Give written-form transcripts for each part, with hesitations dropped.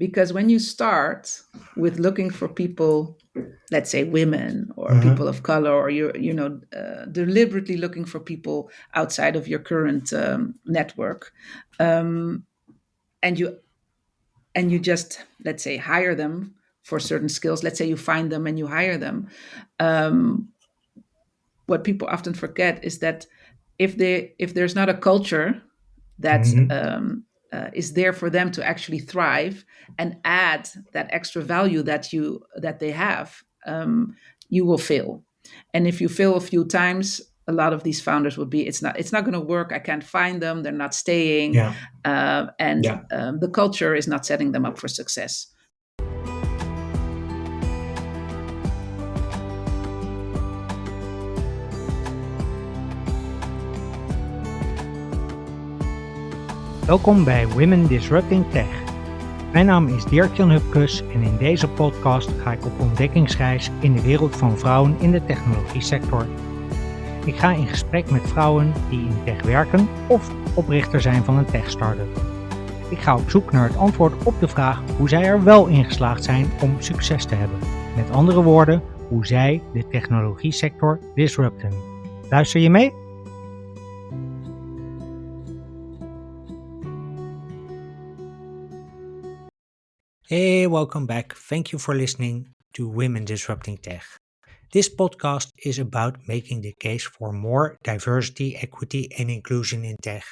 Because when you start with looking for people, let's say women or Uh-huh. people of color, or you're deliberately looking for people outside of your current network, um, and you just, let's say, hire them for certain skills. Let's say you find them and you hire them. um, what people often forget is that if there's not a culture that Mm-hmm. is there for them to actually thrive and add that extra value that they have, you will fail. And if you fail a few times, a lot of these founders will be, it's not going to work. I can't find them. They're not staying, Yeah. and Yeah. the culture is not setting them up for success. Welkom bij Women Disrupting Tech. Mijn naam is Dirk-Jan Hupkes en in deze podcast ga ik op ontdekkingsreis in de wereld van vrouwen in de technologiesector. Ik ga in gesprek met vrouwen die in tech werken of oprichter zijn van een tech-startup. Ik ga op zoek naar het antwoord op de vraag hoe zij er wel in geslaagd zijn om succes te hebben. Met andere woorden, hoe zij de technologiesector disrupten. Luister je mee? Hey, welcome back. Thank you for listening to Women Disrupting Tech. This podcast is about making the case for more diversity, equity, and inclusion in tech.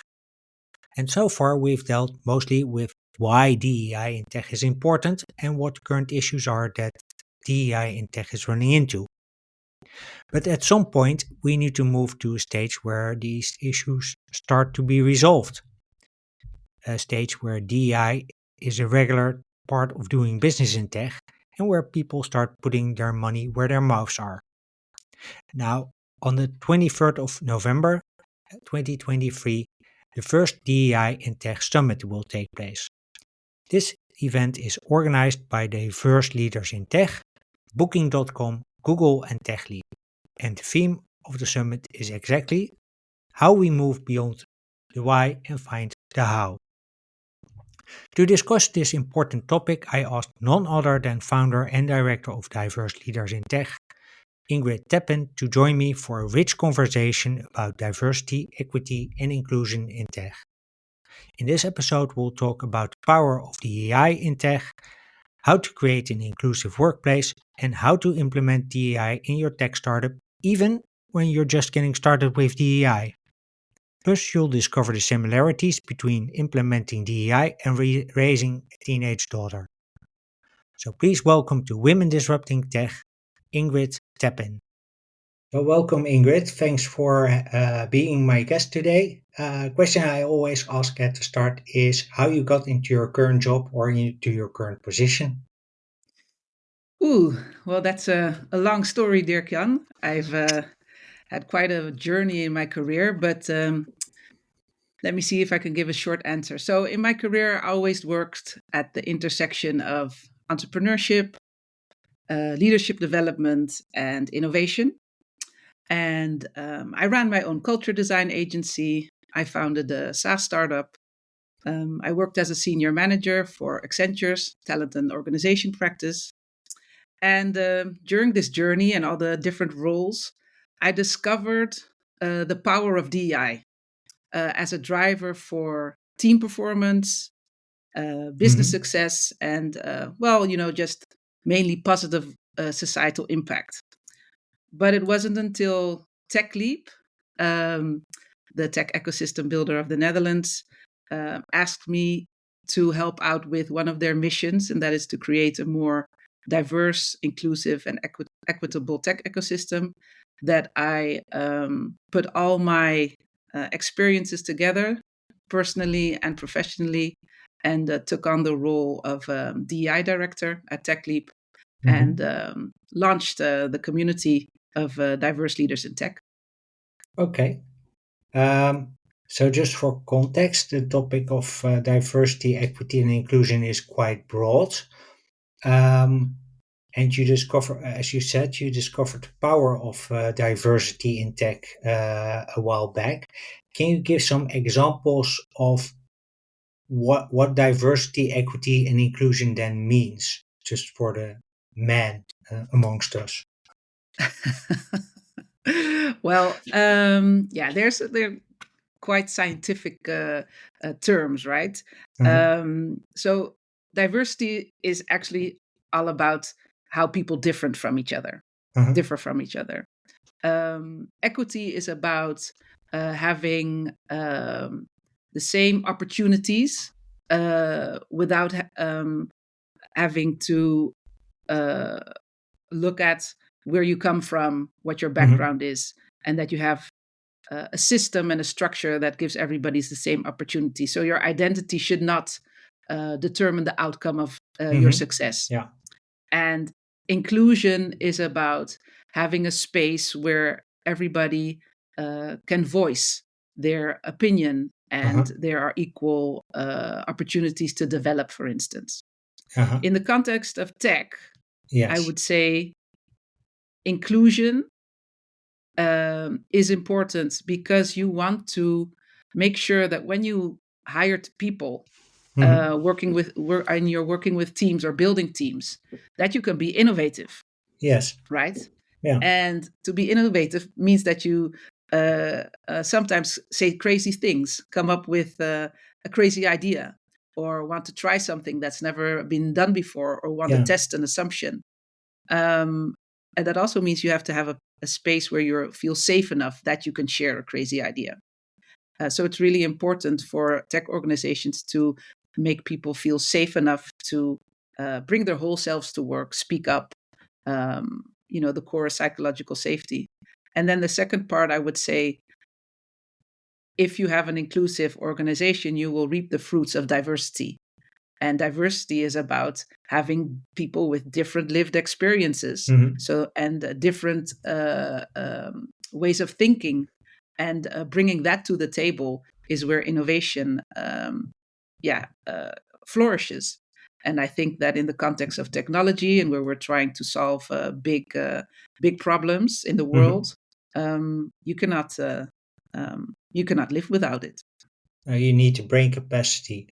And so far, we've dealt mostly with why DEI in tech is important and what current issues are that DEI in tech is running into. But at some point, we need to move to a stage where these issues start to be resolved. A stage where DEI is a regular part of doing business in tech and where people start putting their money where their mouths are. Now, on the 23rd of November 2023, the first DEI in Tech Summit will take place. This event is organized by diverse leaders in tech, Booking.com, Google, and TechLeap. And the theme of the summit is exactly how we move beyond the why and find the how. To discuss this important topic, I asked none other than founder and director of Diverse Leaders in Tech, Ingrid Tappin, to join me for a rich conversation about diversity, equity, and inclusion in tech. In this episode, we'll talk about the power of DEI in tech, how to create an inclusive workplace, and how to implement DEI in your tech startup, even when you're just getting started with DEI. Plus, you'll discover the similarities between implementing DEI and raising a teenage daughter. So please welcome to Women Disrupting Tech, Ingrid Tappin. So welcome, Ingrid. Thanks for being my guest today. Question I always ask at the start is how you got into your current job or into your current position. Ooh, well, that's a long story, Dirk Jan. I've had quite a journey in my career, but let me see if I can give a short answer. So, in my career, I always worked at the intersection of entrepreneurship, leadership development, and innovation. And I ran my own culture design agency. I founded a SaaS startup. I worked as a senior manager for Accenture's talent and organization practice. And during this journey and all the different roles, I discovered the power of DEI as a driver for team performance, business Mm-hmm. success, and just mainly positive societal impact. But it wasn't until TechLeap, um, the tech ecosystem builder of the Netherlands, asked me to help out with one of their missions, and that is to create a more diverse, inclusive, and equitable tech ecosystem. That I put all my experiences together, personally and professionally, and took on the role of DEI director at TechLeap and Mm-hmm. launched the community of diverse leaders in tech. Okay. Um, so just for context, the topic of diversity, equity, and inclusion is quite broad. Um, and you discover, as you said, you discovered the power of diversity in tech a while back. Can you give some examples of what diversity, equity, and inclusion then means, just for the man amongst us. Well, yeah, they're quite scientific terms, right? Mhm, So diversity is actually all about how people mhm, differ from each other. Equity is about having the same opportunities without having to uh, look at where you come from, what your mhm, background is, and that you have a system and a structure that gives everybody the same opportunity. So your identity should not determine the outcome of your mhm. success. Yeah. And inclusion is about having a space where everybody can voice their opinion and Uh-huh. there are equal opportunities to develop, for instance. Uh-huh. In the context of tech, I Yes. would say inclusion is important because you want to make sure that when you hired people Mhm. and you're working with teams or building teams, that you can be innovative, Yes. right? Yeah. And to be innovative means that you sometimes say crazy things, come up with a crazy idea, or want to try something that's never been done before, or want to Yeah. test an assumption. Um, and that also means you have to have a space where you feel safe enough that you can share a crazy idea. So it's really important for tech organizations to make people feel safe enough to bring their whole selves to work, speak up, the core psychological safety. And then the second part, I would say, if you have an inclusive organization, you will reap the fruits of diversity. And diversity is about having people with different lived experiences, Mhm. so and different ways of thinking, and bringing that to the table is where innovation, yeah, flourishes. And I think that in the context of technology and where we're trying to solve big problems in the Mhm. world, you cannot live without it. You need the brain capacity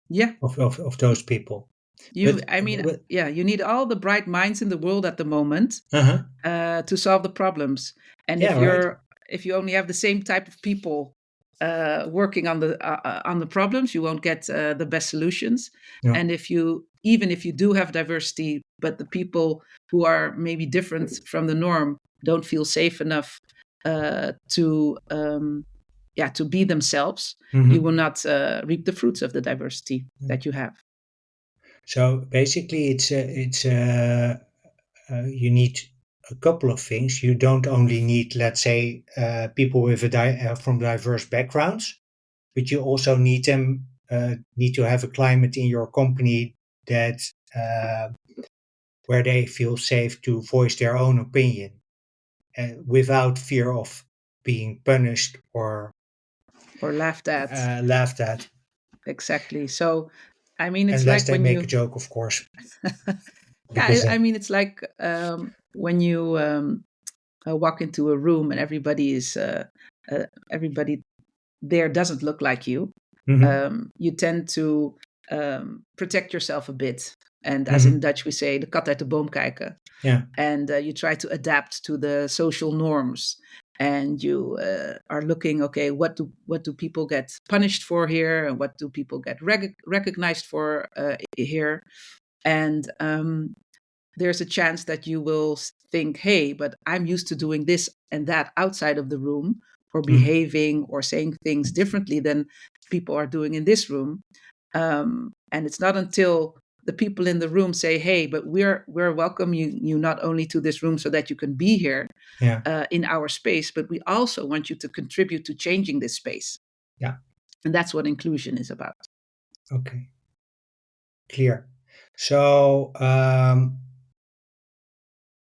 Yeah, of those people. you. But, I mean, but yeah, you need all the bright minds in the world at the moment uh-huh. to solve the problems. And Yeah, right. if you only have the same type of people working on the problems, you won't get the best solutions. No. And even if you do have diversity, but the people who are maybe different from the norm don't feel safe enough to be themselves, you will Mhm. not reap the fruits of the diversity that you have. So basically, you need a couple of things. You don't only need, let's say, people with from diverse backgrounds, but you also need to have a climate in your company that uh, where they feel safe to voice their own opinion without fear of being punished or Or laughed at. laughed at, Exactly. So, I mean, it's unless like they when make a you, joke, of course, yeah, because I mean, it's like when you walk into a room and everybody there doesn't look like you. Mhm, You tend to protect yourself a bit. And as in mhm, Dutch, we say, de kat uit de boom kijken. yeah, And you try to adapt to the social norms. And you are looking, okay, what do people get punished for here, and what do people get recognized for here? And there's a chance that you will think, hey, but I'm used to doing this and that outside of the room, or mhm, behaving or saying things differently than people are doing in this room. And it's not until the people in the room say, hey, but we're welcome you not only to this room so that you can be here yeah, in our space, but we also want you to contribute to changing this space. yeah. And that's what inclusion is about. Okay, clear. So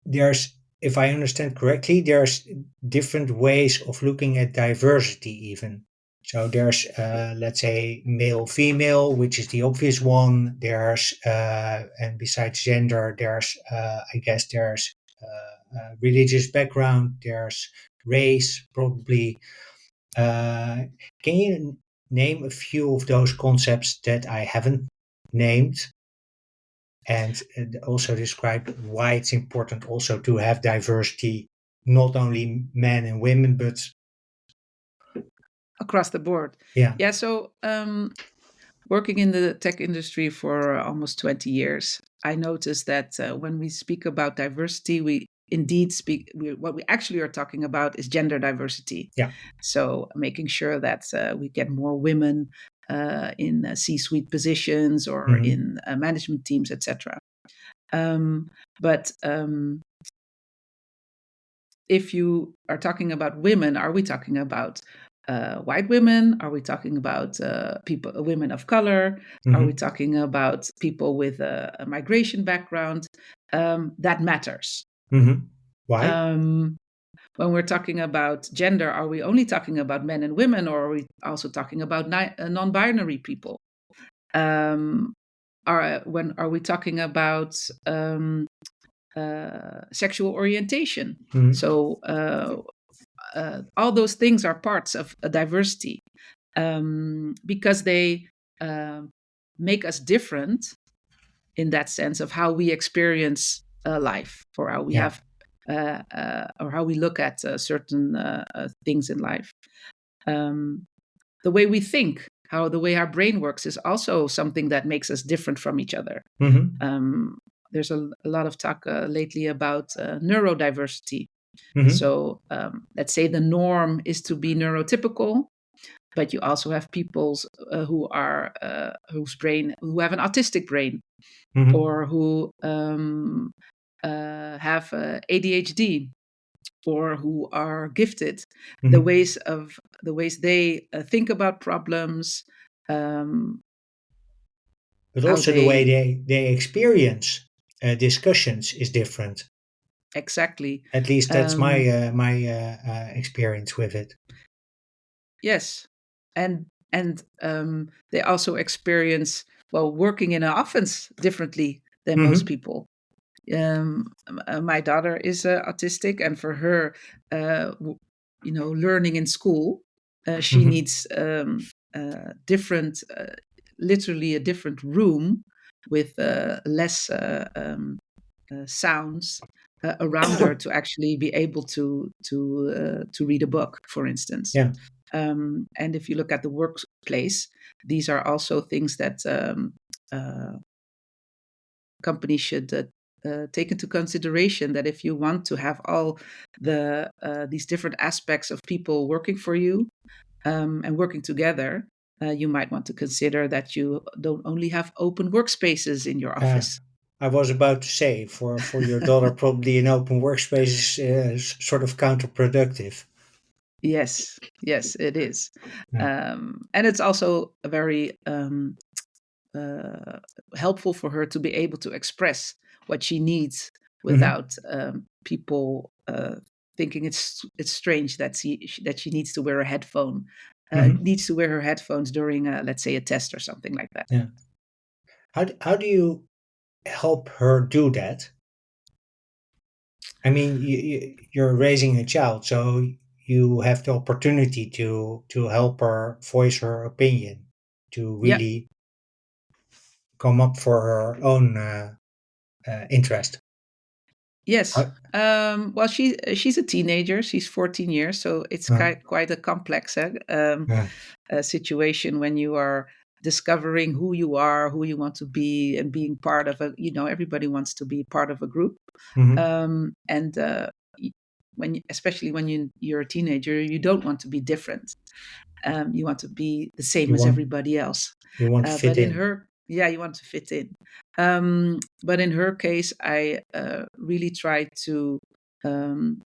there's, if I understand correctly, there's different ways of looking at diversity even. So there's, let's say, male, female, which is the obvious one. There's, and besides gender, there's, I guess there's religious background, there's race, probably. Uh, can you name a few of those concepts that I haven't named, and also describe why it's important also to have diversity, not only men and women, but across the board. yeah. Yeah. So working in the tech industry for almost 20 years, I noticed that when we speak about diversity, we indeed what we actually are talking about is gender diversity. Yeah. So making sure that we get more women in C-suite positions or Mhm. in management teams, etc. But if you are talking about women, are we talking about white women? Are we talking about women of color? Are we Mhm. talking about people with a migration background? That matters. Mhm. Why? Um, when we're talking about gender, are we only talking about men and women, or are we also talking about non-binary people? Are we talking about sexual orientation? Mhm. So all those things are parts of a diversity because they uh, make us different in that sense of how we experience life, or how we Yeah. have or how we look at certain things in life. Um, the way we think, how the way our brain works, is also something that makes us different from each other. Mhm. Um, there's a lot of talk lately about neurodiversity. Mhm. So let's say the norm is to be neurotypical, but you also have people who have an autistic brain, Mhm. or who have ADHD, or who are gifted. The Mhm. ways they think about problems, um, But how also the way they they experience discussions is different. exactly. At least that's Um, my experience with it. yes, and they also experience, well, working in an office differently than most Mhm. people. My daughter is autistic, and for her, learning in school, she Mhm. needs literally a different room with less sounds around her to actually be able to read a book, for instance. Yeah. And if you look at the workplace, these are also things that uh, companies should take into consideration. That if you want to have all these different aspects of people working for you and working together, you might want to consider that you don't only have open workspaces in your Uh, office. I was about to say for your daughter, probably an open workspace is sort of counterproductive. Yes, yes, it is. Yeah. And it's also a very uh, helpful for her to be able to express what she needs Mhm. without people thinking it's strange that she needs to wear a headphone, Mhm. needs to wear her headphones during, let's say, a test or something like that. Yeah. How do you help her do that? I mean, you're raising a child, so you have the opportunity to help her voice her opinion, to Yeah. really come up for her own interest. Yes. How, Well, she's a teenager. She's 14 years, so it's uh, quite a complex uh, situation when you are discovering who you are, who you want to be, and being part of a. Everybody wants to be part of a group, mhm. and especially when you're a teenager, you don't want to be different. You want to be the same You as want everybody else. you want to fit But in in. her, yeah, you want to fit in. But in her case, I really try to um,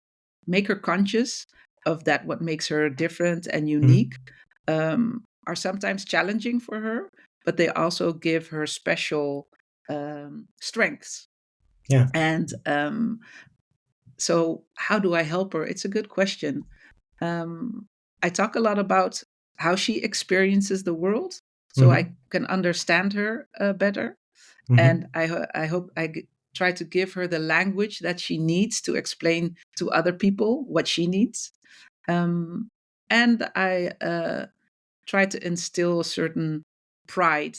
make her conscious of that. What makes her different and unique Mhm. are sometimes challenging for her, but they also give her special strengths. Yeah. And so, how do I help her? It's a good question. I talk a lot about how she experiences the world, so I Mhm. can understand her better. And Mhm. I hope try to give her the language that she needs to explain to other people what she needs. Um, and I try to instill a certain pride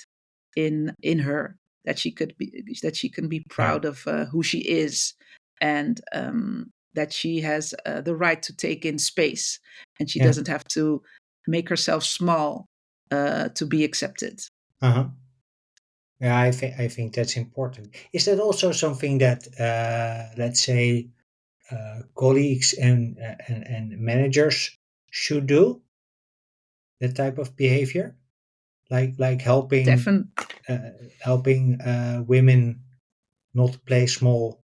in her, that she can be Yeah. proud of who she is, and that she has the right to take in space, and she Yeah. doesn't have to make herself small to be accepted. Uh-huh. Yeah, I think that's important. Is that also something that, let's say, colleagues and managers should do? That type of behavior, like Definitely. helping women not play small,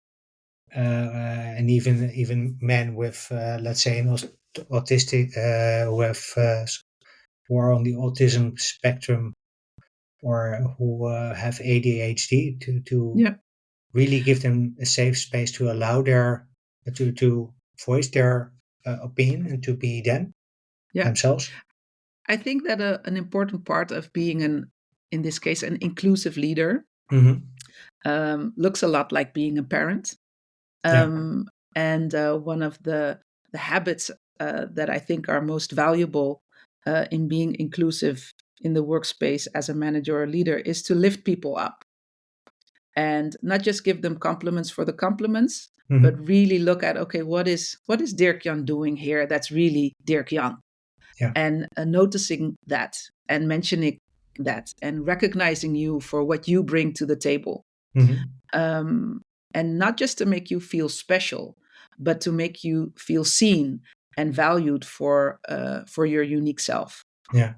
and even men with, let's say, an autistic, who are on the autism spectrum, or who have ADHD, to Yeah, really give them a safe space to allow to voice their opinion and to be yeah. themselves. I think that an important part of being in this case, an inclusive leader, Hmm. looks a lot like being a parent. Yeah. Um, and one of the habits that I think are most valuable in being inclusive in the workspace as a manager or leader is to lift people up, and not just give them compliments for the compliments, but Hmm. really look at, okay, what is Dirk Jan doing here that's really Dirk Jan, Yeah. and noticing that, and mentioning that, and recognizing you for what you bring to the table, Hmm. um, and not just to make you feel special, but to make you feel seen and valued for your unique self. Yeah.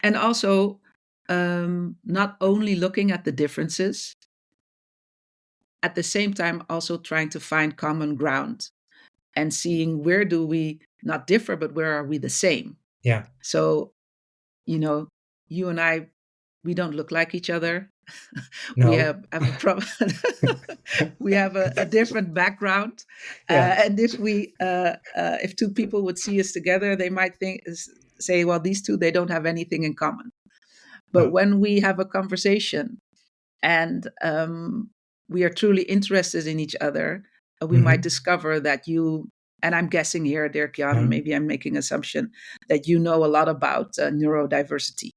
And also, not only looking at the differences, at the same time also trying to find common ground, and seeing where do we not differ, but where are we the same. Yeah. So, you know, you and I, we don't look like each other. We No. have a problem. We have a different background, Yeah. and if two people would see us together, they might say, well, these two, they don't have anything in common. But No. when we have a conversation, and we are truly interested in each other, we might Hmm. discover that you, and I'm guessing here, Dirk Jan, Yeah. maybe I'm making assumption, that you know a lot about neurodiversity.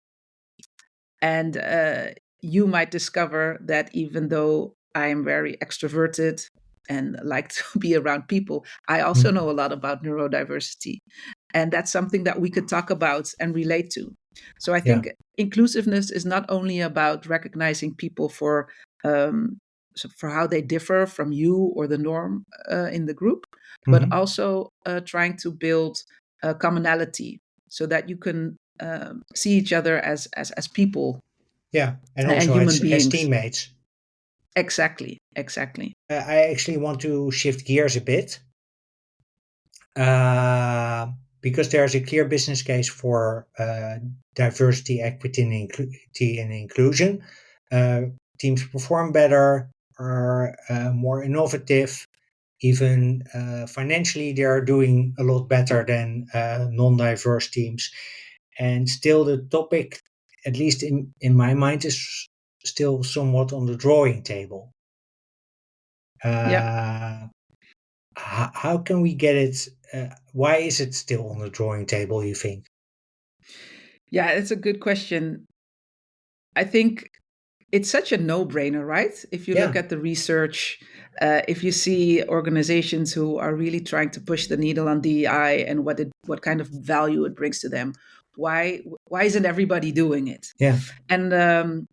And you might discover that even though I am very extroverted and like to be around people, I also Mm. know a lot about neurodiversity. And that's something that we could talk about and relate to. So I Yeah. think inclusiveness is not only about recognizing people um, for how they differ from you or the norm in the group, but Hmm. also trying to build a commonality so that you can see each other as people Yeah. And and also human as beings. teammates. Exactly, exactly. I actually want to shift gears a bit, uh, because there's a clear business case for diversity, equity, and inclusion. Uh, Teams perform better, are more innovative. Even financially, they are doing a lot better than non-diverse teams. And still, the topic, at least in my mind, is still somewhat on the drawing table. Yeah, Uh, how can we get it? Why is it still on the drawing table, you think? yeah, it's a good question. I think it's such a no-brainer, right? If you look Yeah. at the research, if you see organizations who are really trying to push the needle on DEI and what kind of value it brings to them, why isn't everybody doing it? Yeah. And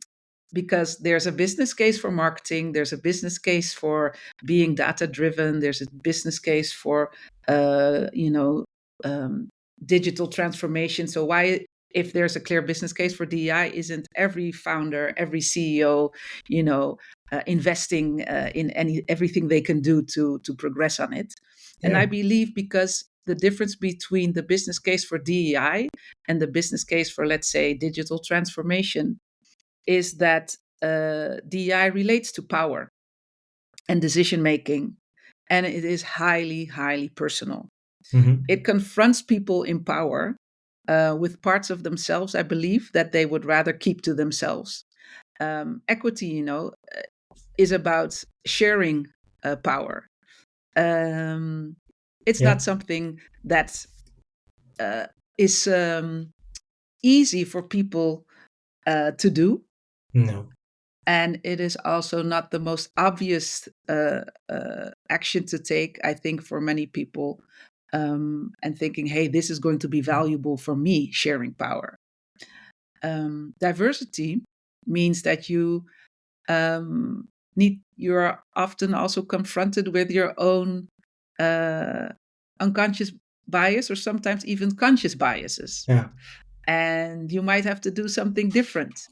because there's a business case for marketing, there's a business case for being data driven, there's a business case for uh, you know um, digital transformation. So why, if there's a clear business case for DEI, isn't every founder, every CEO, investing in everything they can do to progress on it? And I Yeah. believe because the difference between the business case for DEI and the business case for, let's say, digital transformation is that DEI relates to power and decision making, and it is highly, highly personal. Hmm. It confronts people in power with parts of themselves, I believe, that they would rather keep to themselves. Equity, is about sharing power. Um, it's Yeah. not something that's is easy for people to do, No. and it is also not the most obvious action to take, I think, for many people, and thinking, hey, this is going to be valuable for me, sharing power. Diversity means that you're often also confronted with your own uh, unconscious bias, or sometimes even conscious biases, Yeah. and you might have to do something different,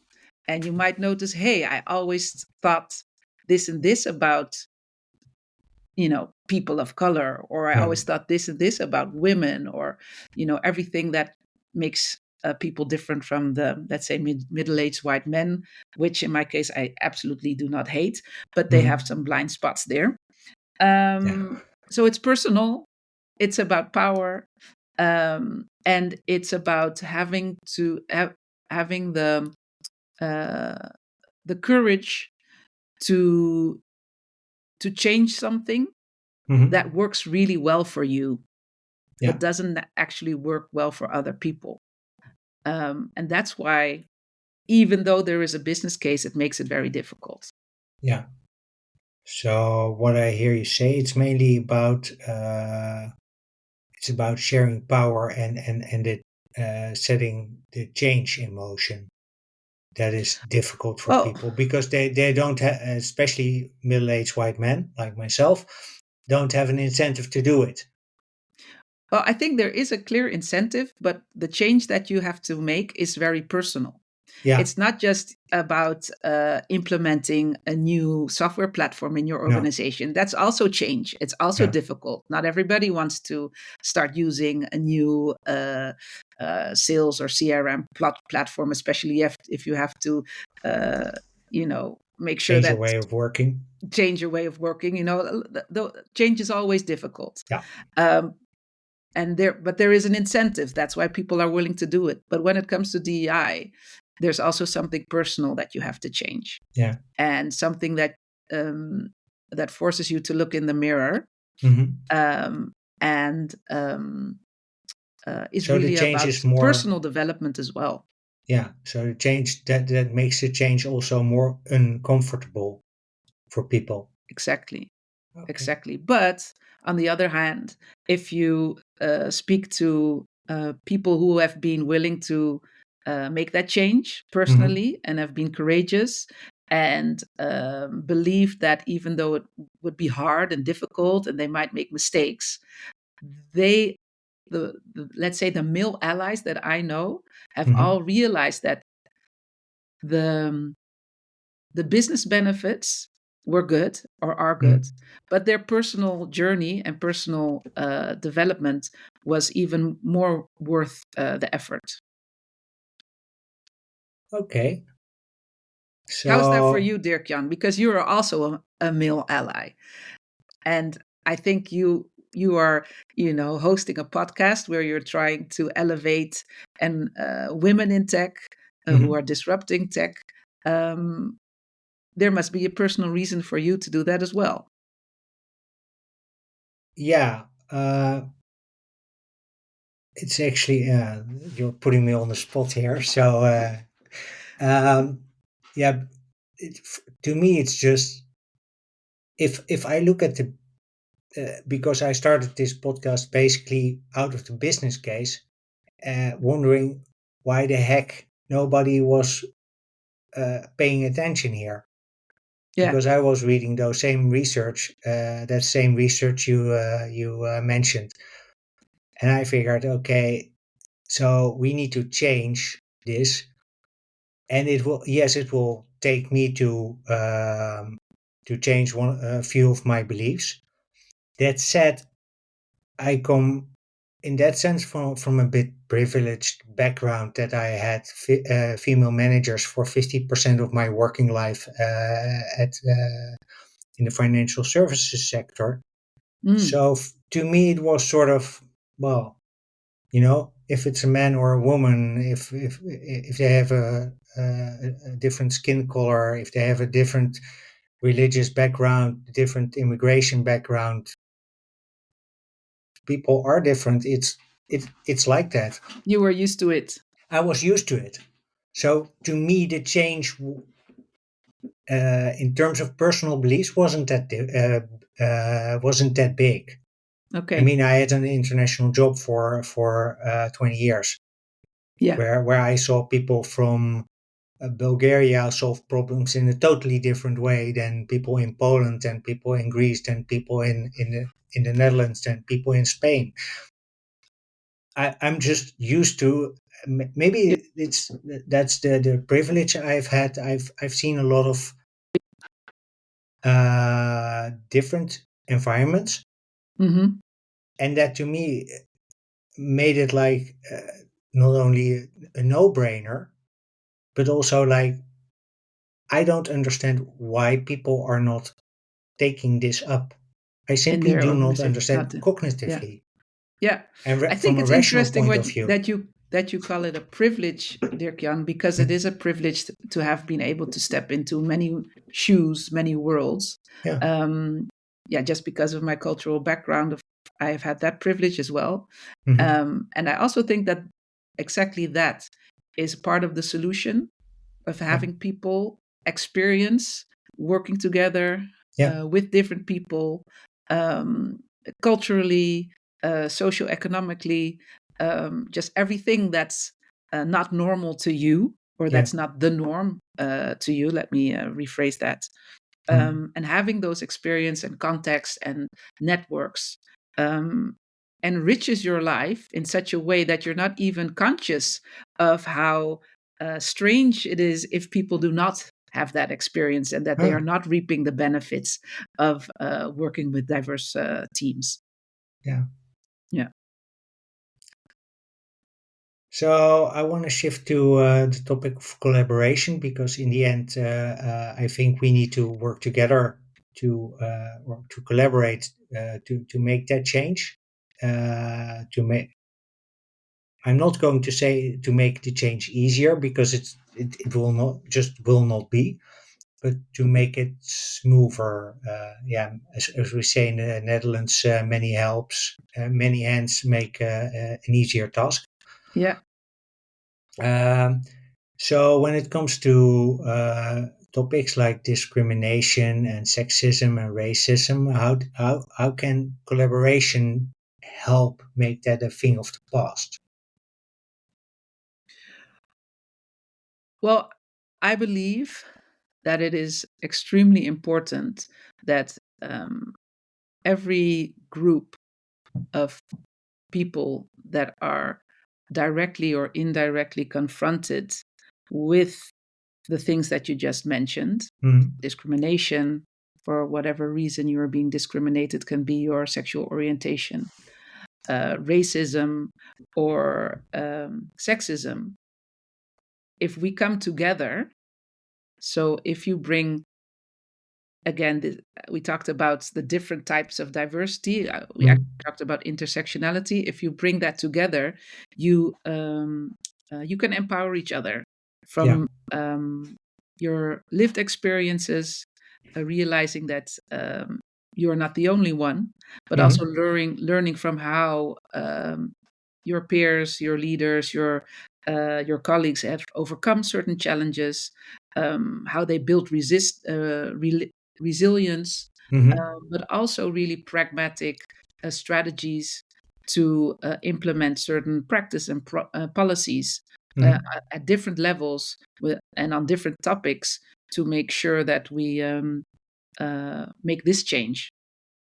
and you might notice, hey, I always thought this and this about people of color, or I Yeah. always thought this and this about women, or everything that makes people different from the, let's say, middle-aged white men, which in my case I absolutely do not hate, but they have Mhm. some blind spots there. Yeah. So it's personal, it's about power, and it's about having uh, the courage to change something Mhm. that works really well for you, but Yeah. doesn't actually work well for other people. And that's why, even though there is a business case, it makes it very difficult. Yeah. So what I hear you say, it's about sharing power and it setting the change in motion. That is difficult for Well, people because they don't have, especially middle-aged white men like myself, don't have an incentive to do it. well, I think there is a clear incentive, but the change that you have to make is very personal. Yeah. It's not just about implementing a new software platform in your No. organization. That's also change. It's also Yeah. difficult. Not everybody wants to start using a new sales or CRM platform, especially if you have to, make sure Change your that way of working. change your way of working. The change is always difficult. Yeah. Um, but there is an incentive. That's why people are willing to do it. But when it comes to DEI, there's also something personal that you have to change, Yeah. and something um, that forces you to look in the mirror, Hmm. um, and is So the really change about is more, personal development as well. yeah. So the change that makes the change also more uncomfortable for people. Exactly. Okay. Exactly. But on the other hand, if you speak to people who have been willing to make that change Hmm. personally, and have been courageous, and believe that even though it would be hard and difficult and they might make mistakes, they, let's say, the male allies that I know, have Hmm. all realized that the the business benefits were good, or are good, Hmm. but their personal journey and personal development was even more worth the effort. Okay. How's that for So, you, Dirk Jan? Because you are also a male ally, and I think you are, hosting a podcast where you're trying to elevate and women in tech, who mhm. are disrupting tech. Um, there must be a personal reason for you to do that as well. Yeah. It's actually, you're putting me on the spot here. So, um, yeah, to me, it's just if I look at the because I started this podcast basically out of the business case, wondering why the heck nobody was paying attention here. Yeah. Because I was reading those same research, that same research you mentioned, and I figured, okay, so we need to change this, and it will, yes, it will take me to change a few of my beliefs. That said, I come in that sense from a bit privileged background that I had female managers for 50% of my working life at in the financial services sector. Mm. So to me, it was sort of, well, if it's a man or a woman, if they have a different skin color, if they have a different religious background, different immigration background, people are different. it's like that. You were used to it. I was used to it. So to me, the change in terms of personal beliefs wasn't that big. I Okay. mean, I had an international job for 20 years, Yeah. where I saw people from Bulgaria solve problems in a totally different way than people in Poland and people in Greece and people in the Netherlands and people in Spain. I'm just used to Yeah. maybe that's the privilege I've had. I've seen a lot of different environments, Mm-hmm. and that to me made it like not only a no-brainer, but also like I don't understand why people are not taking this up. I In simply their do not organization. Not understand the, yeah. cognitively Yeah, and I from think a it's rational interesting point of view. that you call it a privilege, Dirk-Jan, because it Mm, is a privilege to have been able to step into many shoes, many worlds. yeah. Um, yeah, just because of my cultural background, I have had that privilege as well, Hmm. and I also think that exactly that is part of the solution of Yeah. having people experience working together Yeah. with different people, um, culturally, socioeconomically, just everything that's not normal to you or Yeah. that's not the norm to you. Let me rephrase that. Mm, And having those experience and context and networks um, enriches your life in such a way that you're not even conscious of how strange it is if people do not have that experience and that they are ah, not reaping the benefits of working with diverse teams. yeah. Yeah. So I want to shift to the topic of collaboration because in the end, I think we need to work together or to collaborate to make that change. To make, I'm not going to say to make the change easier because it will not be, but to make it smoother. Yeah, as we say in the Netherlands, many hands make an easier task. Yeah. Um, so when it comes to topics like discrimination and sexism and racism, how can collaboration help make that a thing of the past? Well, I believe that it is extremely important that every group of people that are directly or indirectly confronted with the things that you just mentioned, Mm, discrimination, for whatever reason you are being discriminated, can be your sexual orientation, racism, or sexism. If we come together, so if you bring again, we talked about the different types of diversity. We actually mm, talked about intersectionality. If you bring that together, you you can empower each other yeah. from your lived experiences, realizing that you're not the only one, but also Hmm. learning from how your peers, your leaders, your colleagues have overcome certain challenges, how they build resilience, Hmm. but also really pragmatic strategies to implement certain practice and policies Hmm. at different levels and on different topics to make sure that we make this change.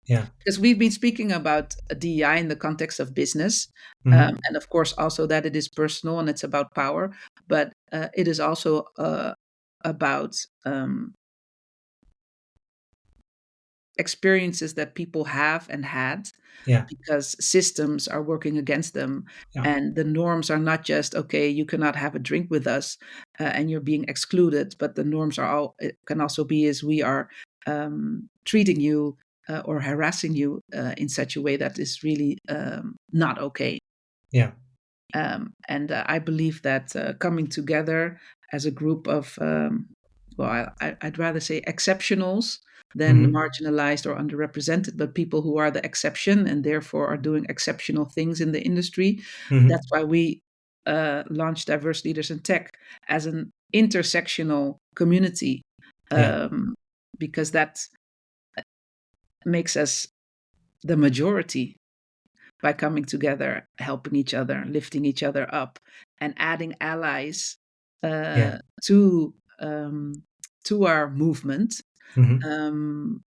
Yeah. Because we've been speaking about DEI in the context of business, Hmm. and of course also that it is personal and it's about power, but it is also about experiences that people have and had Yeah. because systems are working against them, Yeah. and the norms are not just okay, you cannot have a drink with us and you're being excluded, but the norms are all, it can also be is we are treating you or harassing you in such a way that is really not okay. Yeah. And I believe that coming together as a group of well, I'd rather say exceptionals, than Mm-hmm. marginalized or underrepresented, but people who are the exception and therefore are doing exceptional things in the industry. Mm-hmm. That's why we launched Diverse Leaders in Tech as an intersectional community, Yeah. um, because that makes us the majority by coming together, helping each other, lifting each other up, and adding allies Yeah. to our movement. Mm-hmm. Um,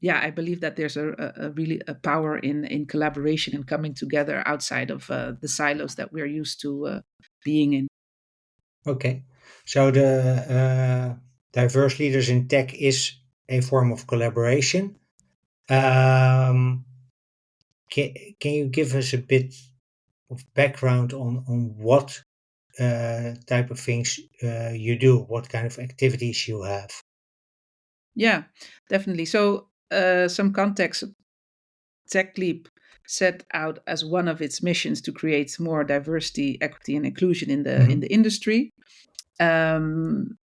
yeah, I believe that there's a really a power in collaboration and coming together outside of the silos that we're used to being in. Okay. So the diverse leaders in tech is a form of collaboration. Um, can you give us a bit of background on what type of things you do, what kind of activities you have? Yeah, definitely. So some context. TechLeap set out as one of its missions to create more diversity, equity, and inclusion in Mm-hmm. the industry. Um,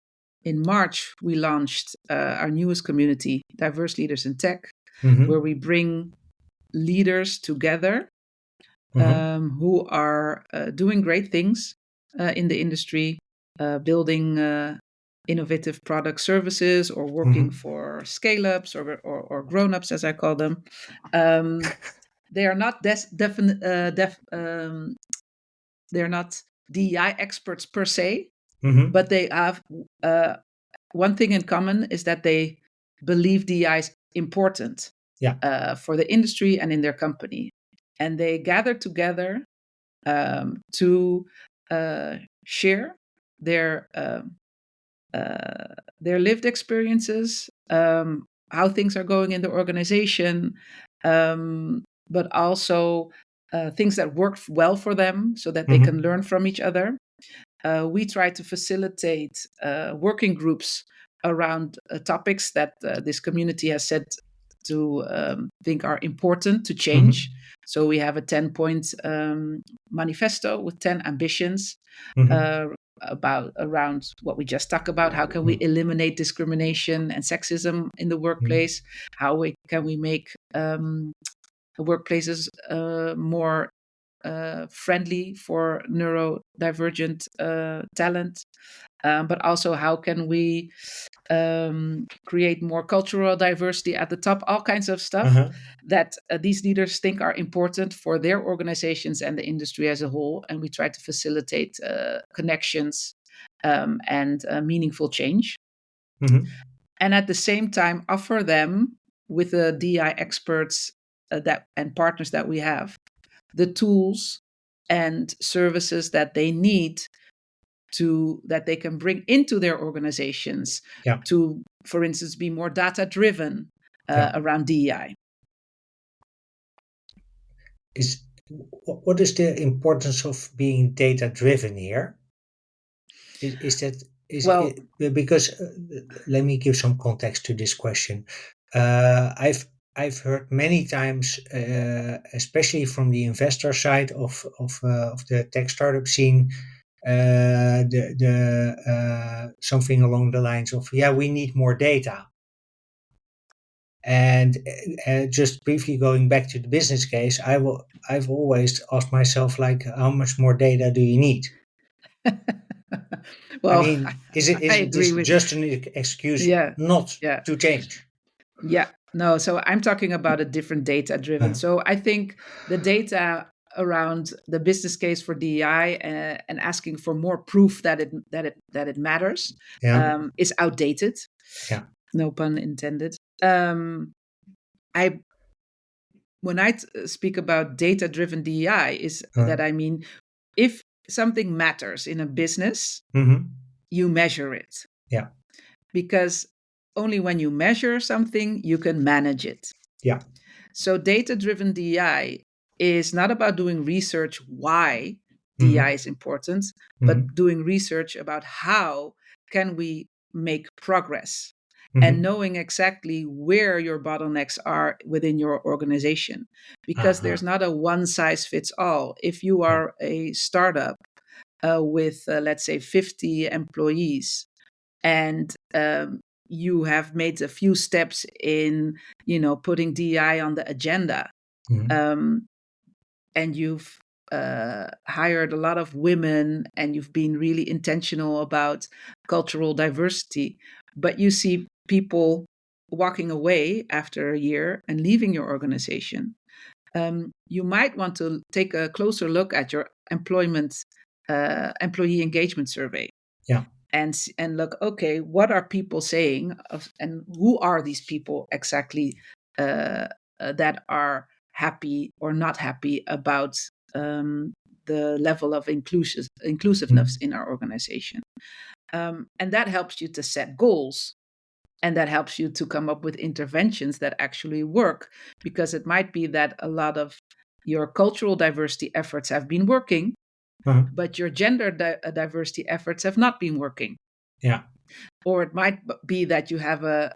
in March, we launched our newest community, Diverse Leaders in Tech, Mm-hmm. where we bring leaders together Mm-hmm. who are doing great things in the industry, building innovative product services, or working Mm-hmm. for scale ups or grown ups, as I call them. Um, they are not they're not DEI experts per se, Mm-hmm. but they have uh, one thing in common is that they believe DEI is important Yeah. for the industry and in their company, and they gather together to share their um, their lived experiences, how things are going in the organization, but also things that work well for them so that they Mm-hmm. can learn from each other. We try to facilitate working groups around topics that this community has said to think are important to change. Mm-hmm. So we have a 10-point manifesto with 10 ambitions Mm-hmm. uh, about around what we just talked about. How can we eliminate discrimination and sexism in the Mm-hmm. workplace? Can we make workplaces more friendly for neurodivergent talent? But also, how can we create more cultural diversity at the top? All kinds of stuff Uh-huh. that these leaders think are important for their organizations and the industry as a whole. And we try to facilitate connections and meaningful change. Mm-hmm. And at the same time, offer them with the DI experts that and partners that we have the tools and services that they need to that they can bring into their organizations Yeah. to, for instance, be more data driven Yeah. around DEI. Is what is the importance of being data driven here? Is that is Well, it because let me give some context to this question. I've heard many times, especially from the investor side of the tech startup scene, the something along the lines of, yeah, we need more data. And just briefly going back to the business case, I've always asked myself, like, how much more data do you need? I well, mean, I isn't agree this with, just an excuse yeah, not yeah. to change? Yeah, no, so I'm talking about a different data driven. Uh, So I think the data around the business case for DEI and asking for more proof that it matters yeah, is outdated. yeah, No pun intended. I When speak about data driven DEI is uh, that I mean if something matters in a business, mm-hmm, you measure it, yeah, because only when you measure something you can manage it. yeah, So data driven DEI is not about doing research why DEI mm-hmm, is important, mm-hmm, but doing research about how can we make progress and mm-hmm, knowing exactly where your bottlenecks are within your organization, because uh-huh, there's not a one size fits all. If you yeah, are a startup with let's say 50 employees and you have made a few steps in, putting DEI on the agenda, Mhm. um, and you've hired a lot of women, and you've been really intentional about cultural diversity, but you see people walking away after a year and leaving your organization, you might want to take a closer look at your employee engagement survey, Yeah. and look, okay, what are people saying, and who are these people exactly, uh, that are happy or not happy about, the level of inclusiveness Mhm. in our organization, and that helps you to set goals, and that helps you to come up with interventions that actually work, because it might be that a lot of your cultural diversity efforts have been working, Uh-huh. but your gender diversity efforts have not been working. Yeah. Or it might be that you have a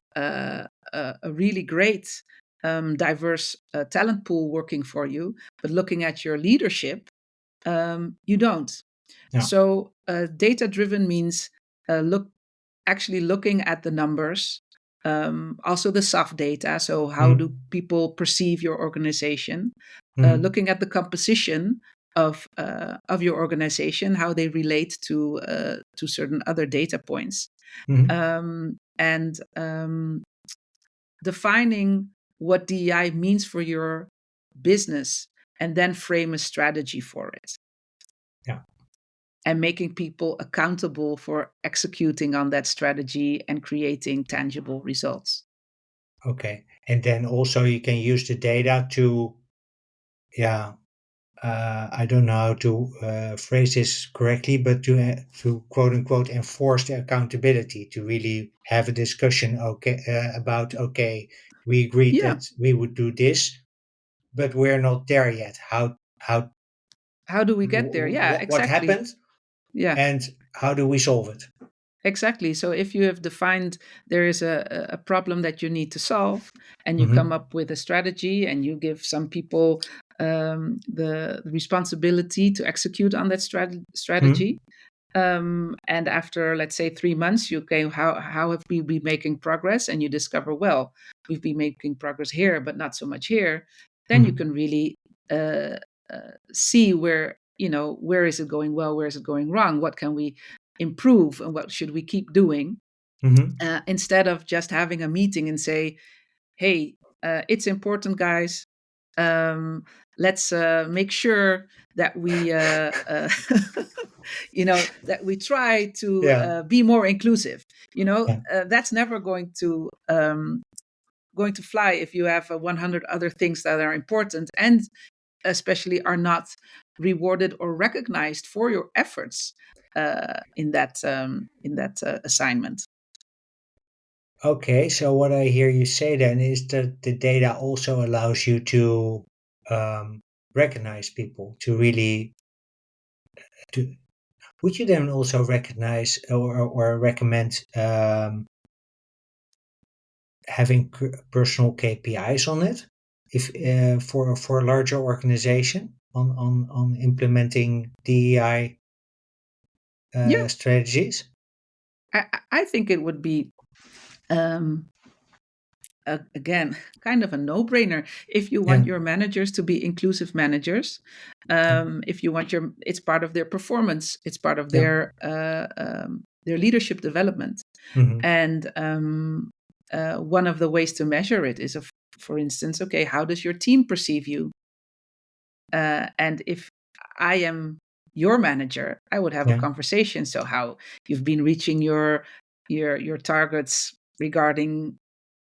really great, diverse talent pool working for you, but looking at your leadership, you don't. Yeah. So data driven means actually looking at the numbers, also the soft data. So how do Mhm. people perceive your organization? Mhm. Looking at the composition of your organization, how they relate to certain other data points, Mhm. and defining what DEI means for your business, and then frame a strategy for it, Yeah. and making people accountable for executing on that strategy and creating tangible results. Okay. And then also you can use the data to, yeah, I don't know how to phrase this correctly, but to quote unquote enforce the accountability, to really have a discussion, about, okay, we agreed Yeah. that we would do this, but we're not there yet. How do we get there? Yeah, What exactly. happened, Yeah. and how do we solve it? Exactly. So if you have defined there is a problem that you need to solve, and you come Mm-hmm. up with a strategy, and you give some people, the responsibility to execute on that Mm-hmm. strategy, and after, let's say, 3 months, you go, how have we been making progress? And you discover, well, we've been making progress here, but not so much here. Then you Mm-hmm. can really see where is it going well, where is it going wrong, what can we improve, and what should we keep doing, Mm-hmm. instead of just having a meeting and say, hey, it's important, guys. Um, let's make sure that we that we try to Yeah. be more inclusive. Yeah. That's never going to fly if you have 100 other things that are important, and especially are not rewarded or recognized for your efforts in that assignment. Okay, so what I hear you say then is that the data also allows you to um, recognize people, to really to. Would you then also recognize or recommend having personal KPIs on it, if for a larger organization on implementing DEI Yeah, strategies? I think it would be, um, again, kind of a no-brainer if you Yeah. want your managers to be inclusive managers. Yeah. If you want it's part of their performance, it's part of Yeah. their leadership development. Hmm. And one of the ways to measure it is, for instance, okay, how does your team perceive you? And if I am your manager, I would have a Yeah. conversation. So how you've been reaching your targets regarding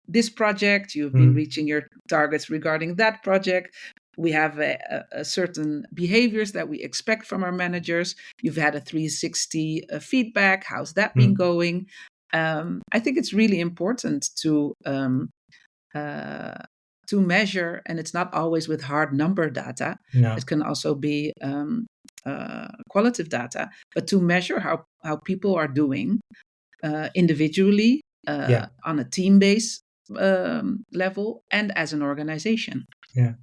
this project, you've been Mm. reaching your targets regarding that project. We have a certain behaviors that we expect from our managers. You've had a 360 feedback. How's that been Mm. going? I think it's really important uh, to measure, and it's not always with hard number data. It No. can also be qualitative data, but to measure how people are doing individually, Yeah. on a team base level, and as an organization. Yeah.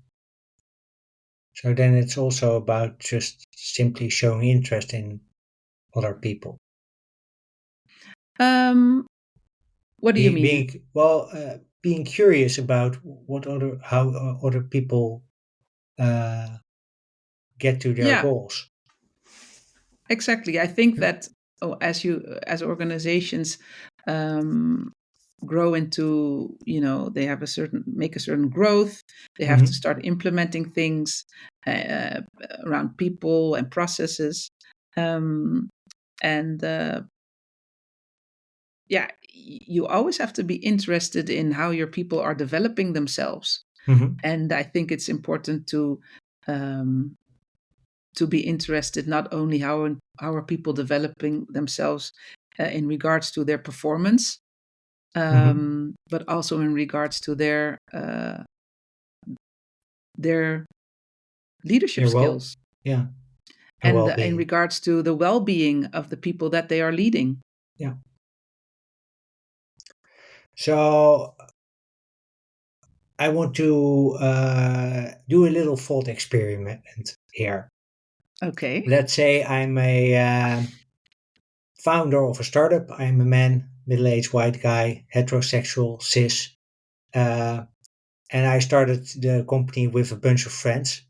So then it's also about just simply showing interest in other people. Um, What do you mean? Being curious about what other how other people uh, get to their Yeah, goals. exactly. I think that as organizations um, grow into, they have make a certain growth, they have to Hmm. start implementing things uh, around people and processes, um, and yeah, you always have to be interested in how your people are developing themselves. Hmm. And I think it's important um, to be interested not only how are people developing themselves in regards to their performance, Hmm. but also in regards to their leadership Yeah, well, skills, yeah, and and in well-being. regards to the well-being of the people that they are leading. Yeah. So I want to do a little thought experiment here. Okay. Let's say I'm a founder of a startup. I'm a man, middle-aged white guy, heterosexual, cis, uh, and I started the company with a bunch of friends.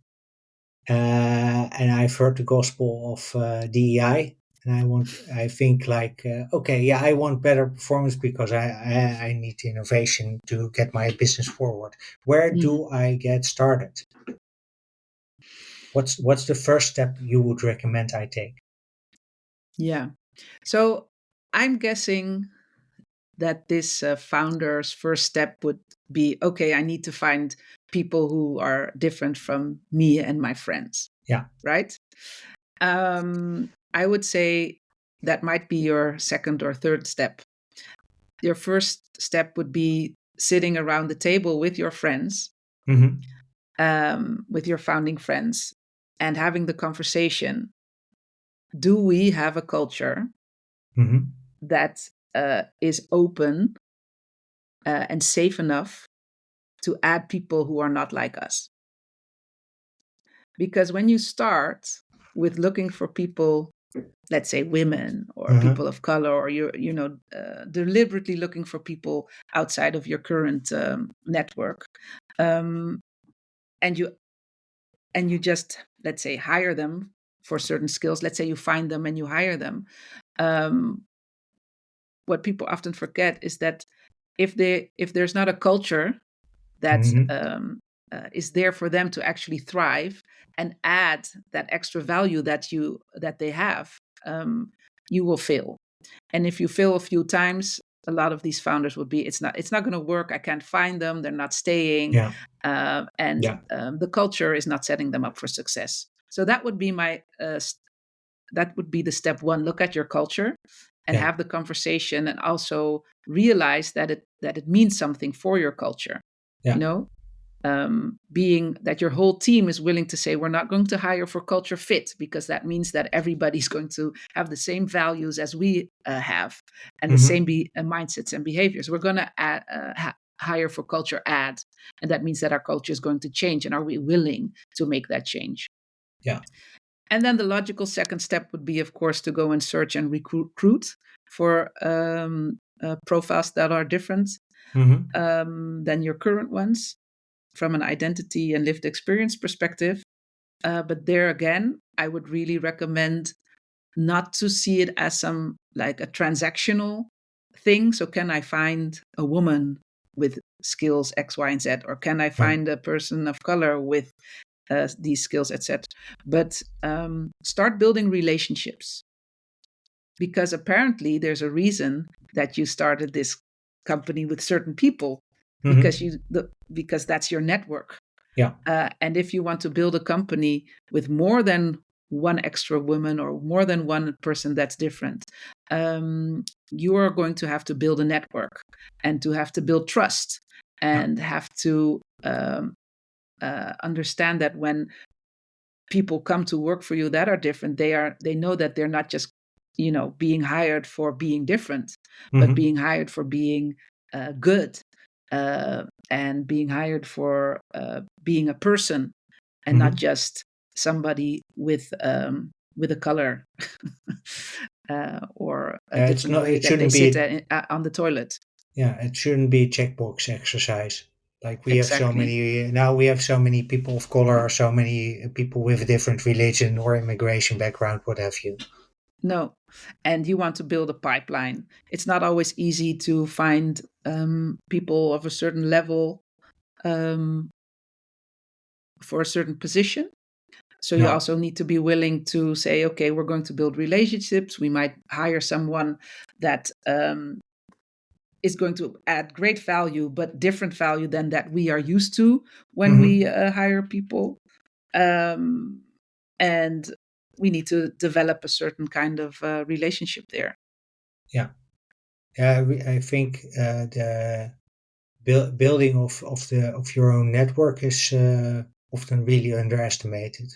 And I've heard the gospel of DEI, and I think like, okay, yeah, I want better performance because I need innovation to get my business forward. Where Mhm. do I get started? What's the first step you would recommend I take? Yeah. So I'm guessing that this founder's first step would be, okay, I need to find people who are different from me and my friends, Yeah. right? I would say that might be your second or third step. Your first step would be sitting around the table with your friends, Mm-hmm. with your founding friends, and having the conversation. Do we have a culture Mm-hmm. that is open and safe enough to add people who are not like us? Because when you start with looking for people, let's say women or Uh-huh. people of color, or you're deliberately looking for people outside of your current network, um, and you just, let's say, hire them for certain skills. Let's say you find them and you hire them. um, what people often forget is that if there's not a culture that Mm-hmm. is there for them to actually thrive and add that extra value that they have, um, you will fail. And if you fail a few times, a lot of these founders would be, it's not going to work. I can't find them. They're not staying, Yeah. and Yeah. the culture is not setting them up for success. So that would be that would be the step one. Look at your culture and Yeah. have the conversation, and also realize that it means something for your culture. You Yeah. know, being that your whole team is willing to say, we're not going to hire for culture fit, because that means that everybody's going to have the same values as we have, and the Mm-hmm. same mindsets and behaviors. We're going to hire for culture add, and that means that our culture is going to change, and are we willing to make that change? Yeah. And then the logical second step would be, of course, to go and search and recruit for profiles that are different Mm-hmm. than your current ones from an identity and lived experience perspective. But there again, I would really recommend not to see it as some like a transactional thing. So, can I find a woman with skills X, Y, and Z, or can I Yeah. find a person of color with these skills, etc.? But start building relationships, because apparently there's a reason that you started this company with certain people, because Mm-hmm. because that's your network. Yeah. And if you want to build a company with more than one extra woman or more than one person that's different, you are going to have to build a network, and to have to build trust, Yeah. and have to understand that when people come to work for you that are different, they know that they're not just being hired for being different, but Mm-hmm. being hired for being good, and being hired for being a person, and not Mm-hmm. just somebody with a color or a Yeah. It's different not. way It that they shouldn't sit be. on the toilet. Yeah, it shouldn't be a checkbox exercise. Like we have so Exactly. many now, we have so many people of color, or so many people with a different religion or immigration background, what have you. No. And you want to build a pipeline. It's not always easy to find people of a certain level um, for a certain position. So you No. also need to be willing to say, okay, we're going to build relationships. We might hire someone that is going to add great value, but different value than that we are used to when we Hmm. hire people. Um, and we need to develop a certain kind of relationship there. Yeah. Yeah, I think the building of your own network is often really underestimated.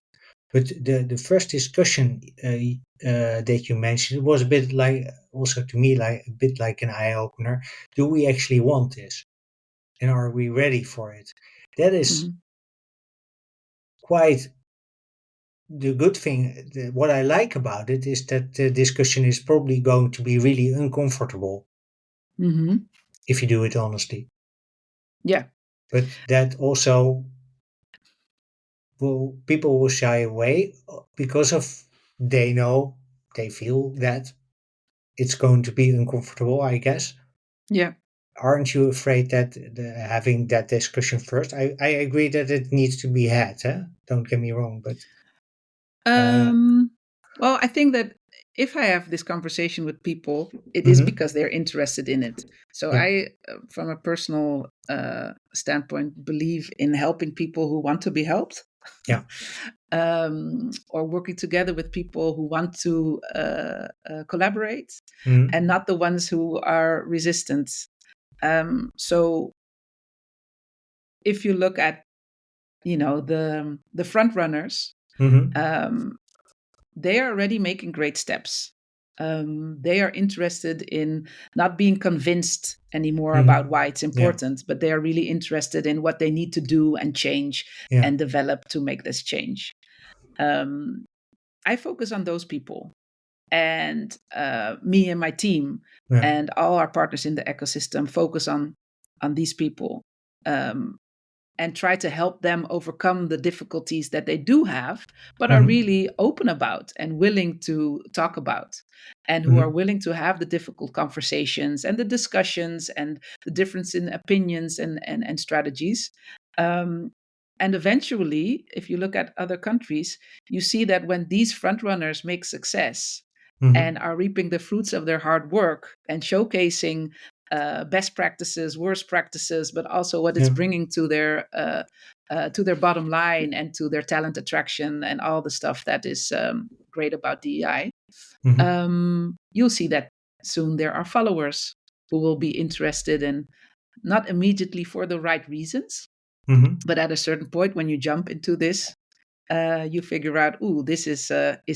But the first discussion that you mentioned was a bit like, also to me, like a bit like an eye opener. Do we actually want this, and are we ready for it? That is Hmm. quite the good thing. What I like about it is that the discussion is probably going to be really uncomfortable Hmm. if you do it honestly. Yeah. But that also will people will shy away because of they know they feel that it's going to be uncomfortable, I guess. Yeah. Aren't you afraid that having that discussion first? I agree that it needs to be had. Don't get me wrong, but uh, Um, well, I think that if I have this conversation with people, it is mhm, because they're interested in it. So yeah, I, from a personal standpoint, believe in helping people who want to be helped, yeah, or working together with people who want to collaborate, mhm, and not the ones who are resistant. So if you look at, the front runners, mhm, um, they are already making great steps. They are interested in not being convinced anymore about mhm, why it's yeah, important, but they are really interested in what they need to do and change yeah, and develop to make this change. Um, I focus on those people, and me and my team yeah, and all our partners in the ecosystem focus on these people. Um, and try to help them overcome the difficulties that they do have, but are mhm, really open about and willing to talk about, and who are mhm, willing to have the difficult conversations and the discussions and the difference in opinions and strategies. Um, and eventually, if you look at other countries, you see that when these front runners make success and mhm, are reaping the fruits of their hard work and showcasing best practices, worst practices, but also what it's yeah, bringing to their bottom line and to their talent attraction and all the stuff that is great about DEI. mhm, You'll see that soon there are followers who will be interested in, not immediately for the right reasons, mhm, but at a certain point when you jump into this, you figure out, ooh, this is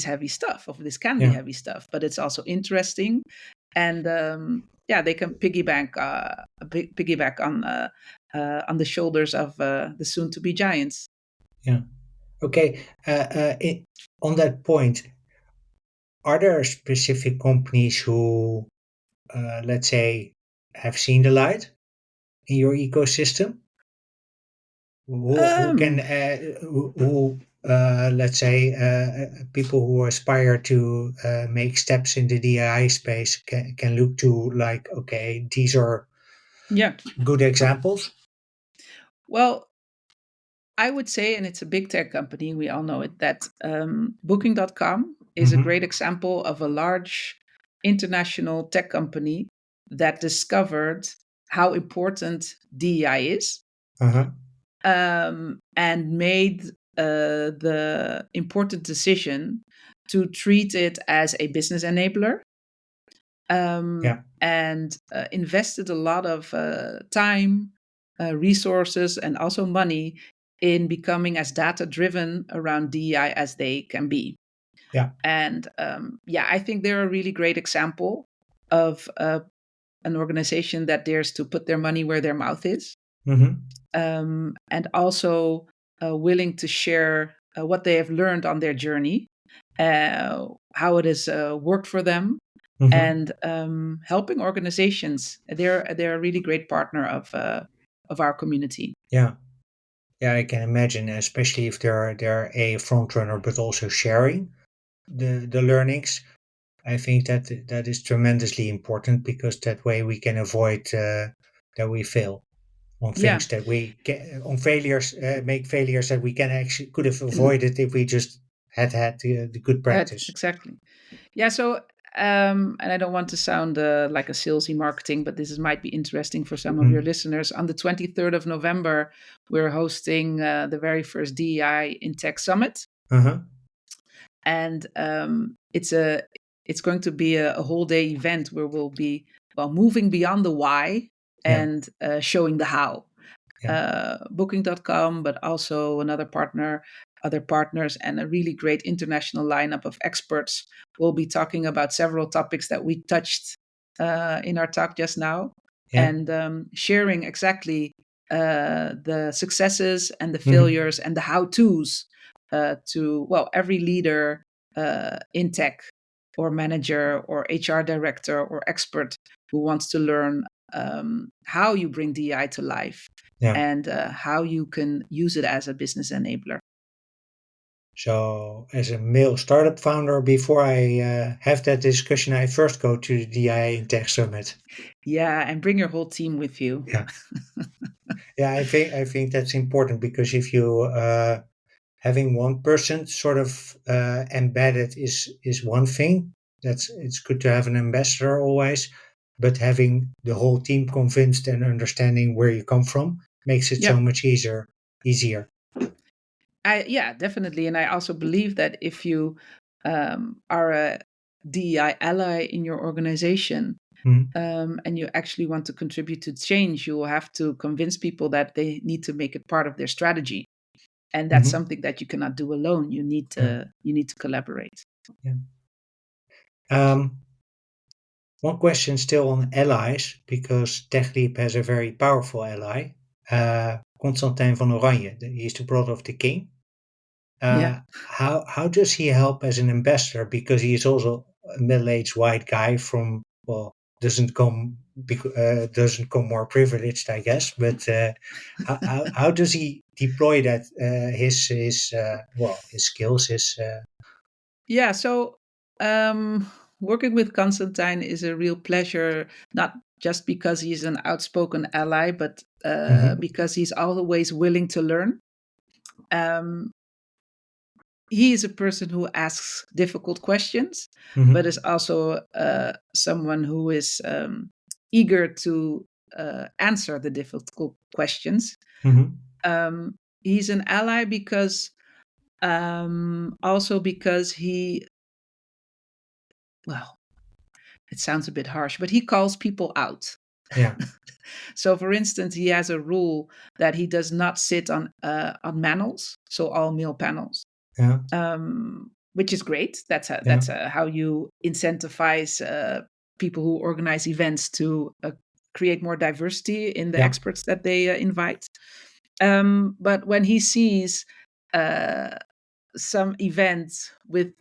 heavy stuff, or this can be yeah, heavy stuff, but it's also interesting, and yeah, they can piggyback on the shoulders of the soon-to-be giants. yeah. Okay. On that point, are there specific companies who, let's say, have seen the light in your ecosystem? Who can, Um, let's say, people who aspire to make steps in the DI space can look to, like, okay, these are yeah. good examples? Well, I would say, and it's a big tech company, we all know it, that Booking.com is a Mm-hmm. great example of a large international tech company that discovered how important DEI is, Uh-huh. and made the important decision to treat it as a business enabler, Yeah. and invested a lot of time, resources, and also money in becoming as data driven around DEI as they can be. Yeah. And yeah, I think they're a really great example of an organization that dares to put their money where their mouth is, Mm-hmm. and also willing to share what they have learned on their journey, how it has worked for them, Hmm. and helping organizations. They're a really great partner of our community. Yeah. Yeah, I can imagine, especially if they're a front runner, but also sharing the learnings. I think that that is tremendously important because that way we can avoid that we fail on Yeah, things that we on failures, make failures that we can actually could have avoided if we just had the good practice. exactly. Yeah, so and I don't want to sound like a salesy marketing, but this might be interesting for some of your Mm. listeners. On the 23rd of November, we're hosting the very first DEI in Tech Summit, Uh-huh. and it's going to be a whole day event where we'll be, well, moving beyond the why Yeah. and showing the how. Yeah. Booking.com, but also other partners, and a really great international lineup of experts will be talking about several topics that we touched in our talk just now, Yeah. and sharing exactly the successes and the Hmm. failures and the how to's to, well, every leader in tech or manager or HR director or expert who wants to learn how you bring DI to life Yeah. and how you can use it as a business enabler. So, as a male startup founder, before I have that discussion, I first go to the DIA in Tech Summit. Yeah, and bring your whole team with you. Yeah, yeah. I think that's important because if you having one person sort of embedded is one thing. That's it's good to have an ambassador always, but having the whole team convinced and understanding where you come from makes it so Yep. much easier. Easier. Yeah, definitely. And I also believe that if you are a DEI ally in your organization, Mhm. and you actually want to contribute to change, you will have to convince people that they need to make it part of their strategy. And that's Mhm. something that you cannot do alone. Yeah. You need to collaborate. Yeah. Um, One question still on allies, because TechLeap has a very powerful ally, Constantijn van Oranje. He's the brother of the king. Yeah. How does he help as an ambassador? Because he is also a middle-aged white guy from, well, doesn't come more privileged, I guess. But how does he deploy that his skills, his Yeah, so working with Constantine is a real pleasure, not just because he's an outspoken ally, but Mhm. because he's always willing to learn. Um, he is a person who asks difficult questions, but Mhm. is also someone who is eager to answer the difficult questions. Mhm. He's an ally because also because well, it sounds a bit harsh, but he calls people out. Yeah. So, for instance, he has a rule that he does not sit on panels, so all male panels, Yeah. which is great. Yeah. How you incentivize people who organize events to create more diversity in the Yeah. experts that they invite. But when he sees uh, some event with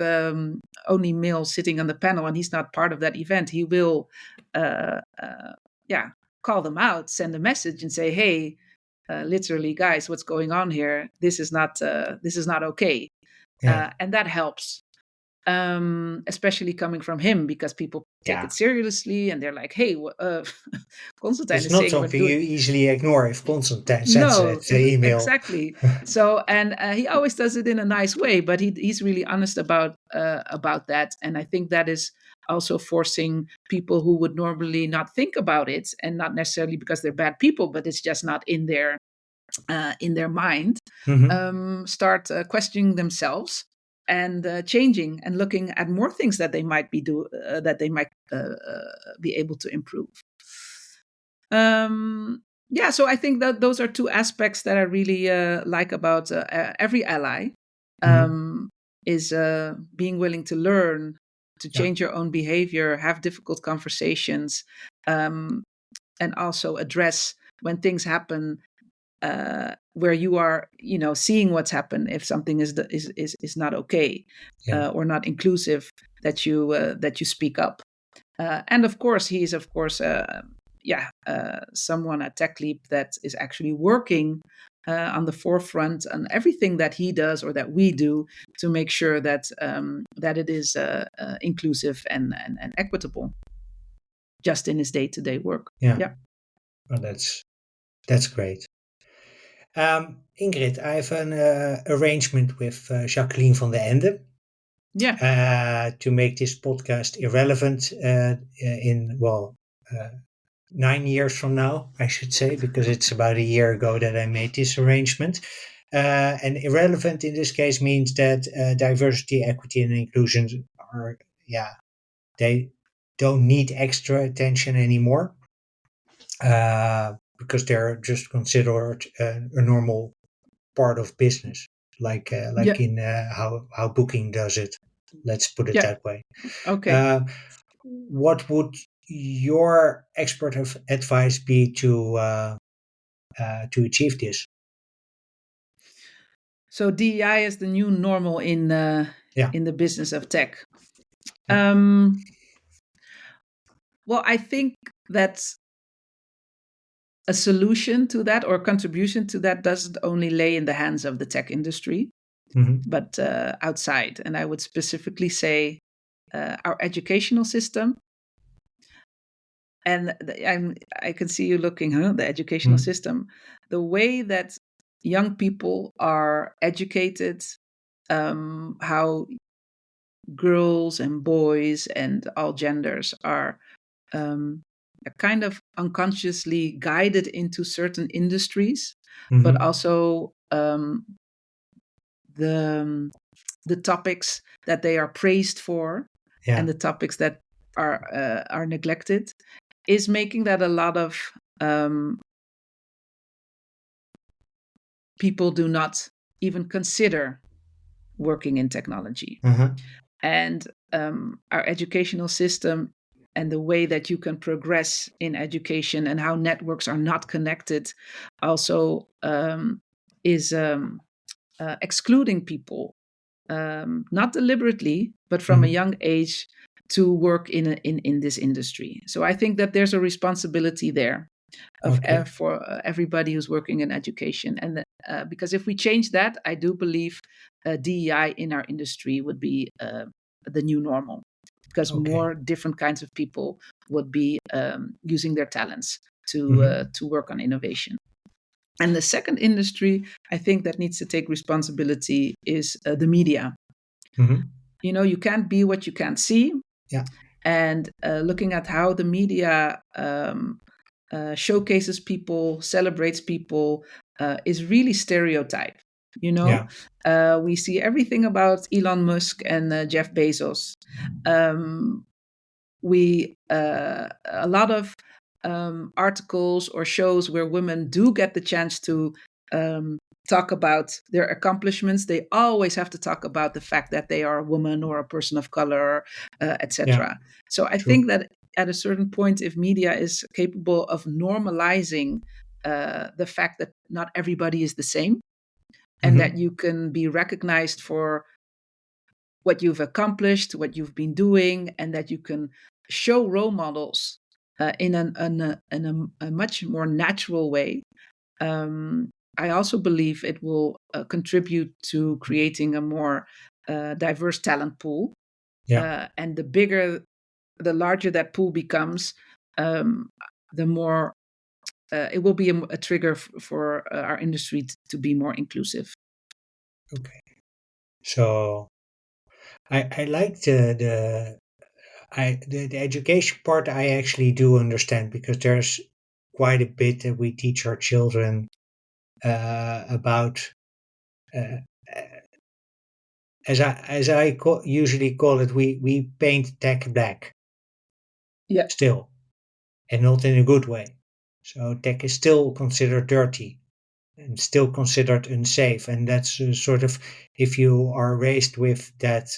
only males sitting on the panel and he's not part of that event, he will, yeah, call them out, send a message, and say, "Hey, literally, guys, what's going on here? This is not okay," Yeah. and that helps. Especially coming from him because people take Yeah. it seriously and they're like, "Hey, Constantine It's is not saying we're something you doing." easily ignore if Constantine sends No, it email. exactly. So, and he always does it in a nice way, but he's really honest about that, and I think that is also forcing people who would normally not think about it, and not necessarily because they're bad people, but it's just not in their mind, Hmm. start questioning themselves and changing and looking at more things that they might that they might be able to improve. Yeah, so I think that those are two aspects that I really like about every ally, Hmm. um, is being willing to learn, to Yeah. change your own behavior, have difficult conversations, um, and also address when things happen where you are, seeing what's happened. If something is not okay Yeah. or not inclusive, that you speak up. And of course, he's of course, someone at TechLeap that is actually working on the forefront on everything that he does or that we do to make sure that that it is inclusive and equitable, just in his day-to-day work. Yeah, Yeah, well, that's great. Ingrid, I have an arrangement with Jacqueline van der Ende yeah, to make this podcast irrelevant in, well, uh, 9 years from now, I should say, because it's about a year ago that I made this arrangement. And irrelevant in this case means that diversity, equity, and inclusion are, yeah, they don't need extra attention anymore because they're just considered a normal part of business, like yeah, in how booking does it. Let's put it yeah. that way. Okay. Uh, what would your expert of advice be to achieve this? So DEI is the new normal Yeah. in the business of tech. Yeah. Um, well, I think that a solution to that or contribution to that doesn't only lay in the hands of the tech industry, Hmm. but outside. And I would specifically say our educational system. And I can see you looking, huh? The educational Hmm. system, the way that young people are educated, how girls and boys and all genders are um, kind of unconsciously guided into certain industries, but Hmm. also the the topics that they are praised for and Yeah. the topics that are neglected is making that a lot of um, people do not even consider working in technology. Uh-huh. And our educational system and the way that you can progress in education and how networks are not connected also is excluding people, not deliberately, but from a Hmm. young age to work in this industry. So I think that there's a responsibility there of Okay. for everybody who's working in education, and because if we change that, I do believe DEI in our industry would be the new normal, because Okay. more different kinds of people would be using their talents Hmm. to work on innovation. And the second industry I think that needs to take responsibility is the media. Hmm. You know, you can't be what you can't see, Yeah. and looking at how the media showcases people, celebrates people, is really stereotype. You know, Yeah. we see everything about Elon Musk and Jeff Bezos. Um, we A lot of articles or shows where women do get the chance to um, talk about their accomplishments. They always have to talk about the fact that they are a woman or a person of color, Yeah. etc. So I True. think that at a certain point, if media is capable of normalizing the fact that not everybody is the same, and that Hmm. you can be recognized for what you've accomplished, what you've been doing, and that you can show role models in a much more natural way. Um, I also believe it will contribute to creating a more diverse talent pool. Yeah. And the larger that pool becomes, um, the more it will be a trigger for our industry to be more inclusive. Okay. So I like the education part. I actually do understand because there's quite a bit that we teach our children about uh, as I usually call it, we paint tech black Yeah. still, and not in a good way. So tech is still considered dirty and still considered unsafe, and that's sort of, if you are raised with that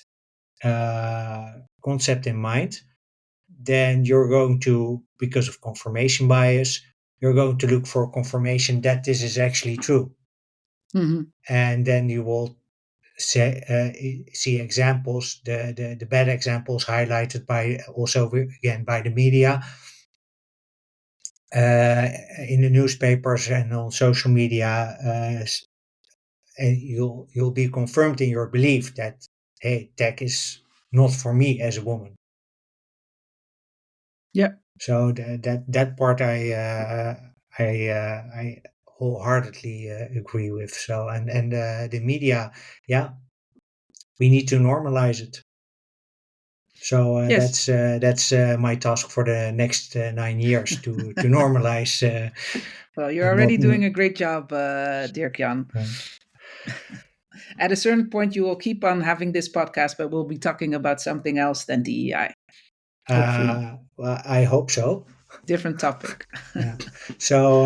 concept in mind, then you're going to, because of confirmation bias, you're going to look for confirmation that this is actually true, Hmm. and then you will see examples, the bad examples highlighted by also again by the media, in the newspapers and on social media, and you'll be confirmed in your belief that, hey, tech is not for me as a woman. Yeah. So that part I wholeheartedly agree with. So and the media, yeah, we need to normalize it. So Yes. that's my task for the next 9 years to normalize. Well, you're Not already doing a great job, Dirk-Jan. At a certain point, you will keep on having this podcast, but we'll be talking about something else than DEI. Hopefully, well, I hope so. different topic. Yeah. So,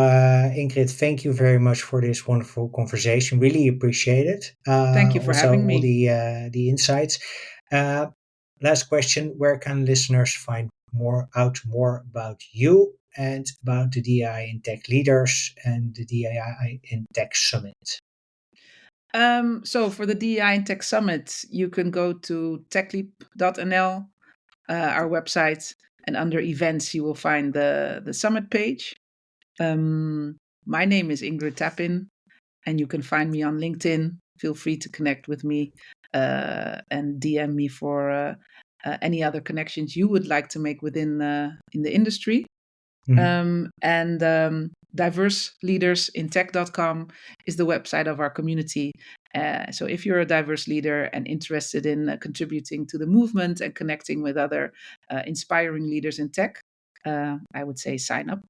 Ingrid, thank you very much for this wonderful conversation. Really appreciate it. Thank you for Also, having all me. the insights. Uh, Last question: where can listeners find more about you and about the DI in Tech Leaders and the DI in Tech Summit? So for the DEI and Tech Summit, you can go to techleap.nl, our website, and under events, you will find the summit page. My name is Ingrid Tappin, and you can find me on LinkedIn. Feel free to connect with me and DM me for any other connections you would like to make within in the industry. And diverseleadersintech.com is the website of our community. So if you're a diverse leader and interested in contributing to the movement and connecting with other inspiring leaders in tech, I would say sign up.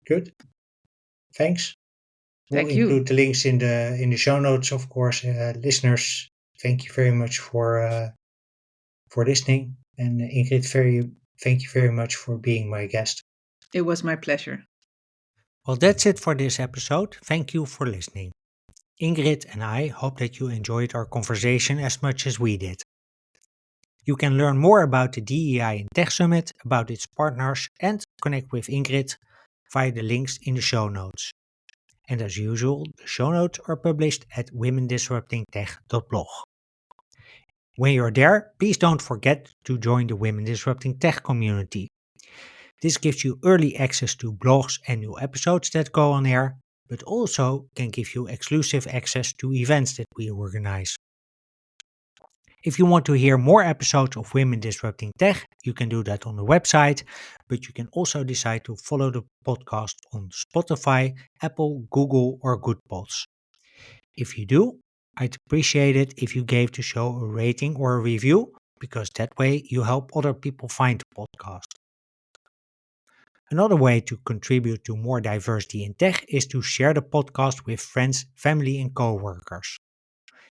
Good. Thanks. We'll Thank you. include the links in the show notes, of course. Listeners, thank you very much for listening, and Ingrid, thank you very much for being my guest. It was my pleasure. Well, that's it for this episode. Thank you for listening. Ingrid and I hope that you enjoyed our conversation as much as we did. You can learn more about the DEI and Tech Summit, about its partners, and connect with Ingrid via the links in the show notes. And as usual, the show notes are published at womendisruptingtech.blog. When you're there, please don't forget to join the Women Disrupting Tech community. This gives you early access to blogs and new episodes that go on air, but also can give you exclusive access to events that we organize. If you want to hear more episodes of Women Disrupting Tech, you can do that on the website, but you can also decide to follow the podcast on Spotify, Apple, Google, or Goodpods. If you do, I'd appreciate it if you gave the show a rating or a review, because that way you help other people find the podcast. Another way to contribute to more diversity in tech is to share the podcast with friends, family, and coworkers.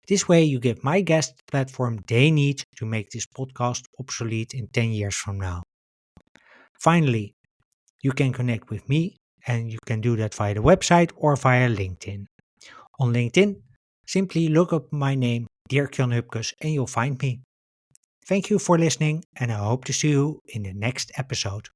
This way you give my guests the platform they need to make this podcast obsolete in 10 years from now. Finally, you can connect with me, and you can do that via the website or via LinkedIn. On LinkedIn, simply look up my name, Dirk-Jan Hupkes, and you'll find me. Thank you for listening, and I hope to see you in the next episode.